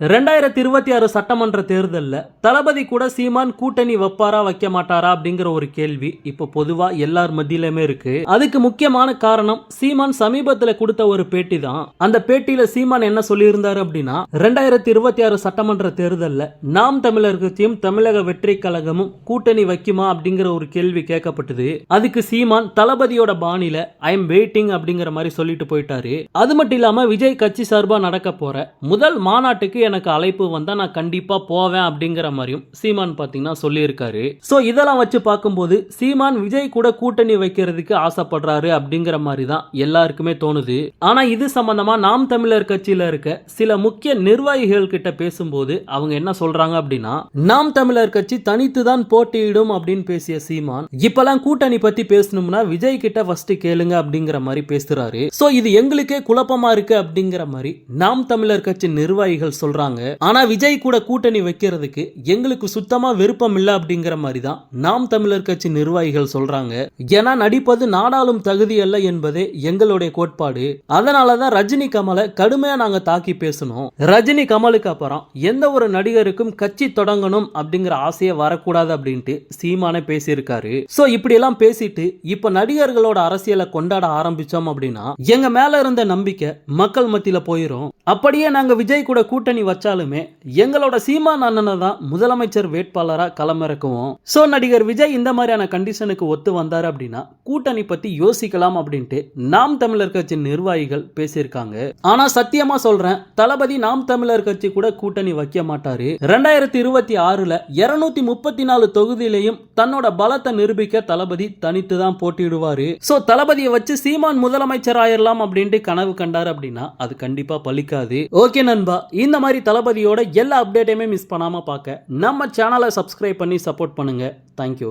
2026 சட்டமன்ற தேர்தல்ல தளபதி கூட சீமான் கூட்டணி வைப்பாரா வைக்க மாட்டாரா அப்படிங்கிற ஒரு கேள்வி இப்போ பொதுவா எல்லார் மத்தியிலுமே இருக்கு. அதுக்கு முக்கியமான காரணம் சீமான் சமீபத்துல கொடுத்த ஒரு பேட்டி தான். அந்த பேட்டியில சீமான் என்ன சொல்லியிருந்தாரு அப்படின்னா, 2026 சட்டமன்ற தேர்தல்ல நாம் தமிழர் கட்சியும் தமிழக வெற்றி கழகமும் கூட்டணி வைக்குமா அப்படிங்கிற ஒரு கேள்வி கேட்கப்பட்டது. அதுக்கு சீமான் தளபதியோட பாணியில ஐ எம் வெயிட்டிங் அப்படிங்கிற மாதிரி சொல்லிட்டு போயிட்டாரு. அது மட்டும் இல்லாம விஜய் கட்சி சார்பா நடக்க போற முதல் மாநாட்டுக்கு எனக்கு அழைப்பு வந்தா நான் கண்டிப்பா போவேன் அப்படிங்கிற மாதிரியும் சீமான் பாத்தீங்கன்னா சொல்லியிருக்காரு. சோ இதெல்லாம் வச்சு பார்க்கும்போது சீமான் விஜய் கூட கூட்டணி வைக்கிறதுக்கு ஆசைப்படுறாரு அப்படிங்கிற மாதிரி தான் எல்லாருக்குமே தோணுது. ஆனா இது சம்பந்தமா நாம் தமிழர் கட்சியில இருக்க சில முக்கிய நிர்வாகிகள் கிட்ட பேசும்போது அவங்க என்ன சொல்றாங்க அப்படின்னா, நாம் தமிழர் கட்சி தனித்து தான் போட்டியிடும் அப்படின்னு பேசிய சீமான் இப்பெல்லாம் கூட்டணி பத்தி பேசணும்னா விஜய் கிட்ட ஃபர்ஸ்ட் கேளுங்க அப்படிங்கிற மாதிரி பேசுறாரு. சோ இது எங்களுக்கே குழப்பமா இருக்கு அப்படிங்கிற மாதிரி நாம் தமிழர் கட்சி நிர்வாகிகள் சொல்றாங்க. ஆனா விஜய் கூட கூட்டணி வைக்கிறதுக்கு எங்களுக்கு சுத்தமா விருப்பம் இல்ல அப்படிங்கிற மாதிரி தான் நாம் தமிழர் கட்சி நிர்வாகிகள் சொல்றாங்க. ஏன்னா நடிப்பது நாடாளும் தகுதி அல்ல என்பதே எங்களுடைய கோட்பாடு. அதனாலதான் ரஜினி கமலை கடுமையா நாங்க தாக்கி பேசணும். ரஜினி கமலுக்கு அப்புறம் எந்த ஒரு நடிகருக்கும் கட்சி தொடங்கணும் அப்படிங்கிற ஆசையை வரக்கூடாது அப்படின்ட்டு சீமானே பேசியிருக்காரு. சோ இப்படி எல்லாம் பேசிட்டு இப்ப நடிகர்களோட அரசியலை கொண்டாட ஆரம்பிச்சோம் அப்படின்னா எங்க மேல இருந்த நம்பிக்கை மக்கள் மத்தியில போயிரும். அப்படியே நாங்க விஜய் கூட கூட்டணி வச்சாலுமே எங்களோட சீமான் அண்ணனை தான் முதலமைச்சர் வேட்பாளரா களமிறக்குவோம். சோ நடிகர் விஜய் இந்த மாதிரியான கண்டிஷனுக்கு ஒத்து வந்தாரு அப்படின்னா கூட்டணி பத்தி யோசிக்கலாம் அப்படின்ட்டு நாம் தமிழர் கட்சி நிர்வாகிகள் பேசியிருக்காங்க. ஆனா சத்தியமா சொல்றேன், தளபதி நாம் தமிழர் கட்சி கூட கூட்டணி வைக்க மாட்டாரு. 2026ல 234 தொகுதியிலையும் தன்னோட பலத்தை நிரூபிக்க தளபதி தனித்து தான் போட்டியிடுவாரு. சோ தளபதியை வச்சு சீமான் முதலமைச்சர் ஆயிரலாம் அப்படின்ட்டு கனவு கண்டாரு அப்படின்னா அது கண்டிப்பா பலிக்காது. ஓகே நண்பா, இந்த மாதிரி தளபதியோட எல்லா அப்டேட்டையுமே மிஸ் பண்ணாம பார்க்க நம்ம சேனலை சப்ஸ்கிரைப் பண்ணி சப்போர்ட் பண்ணுங்க. தேங்க்யூ.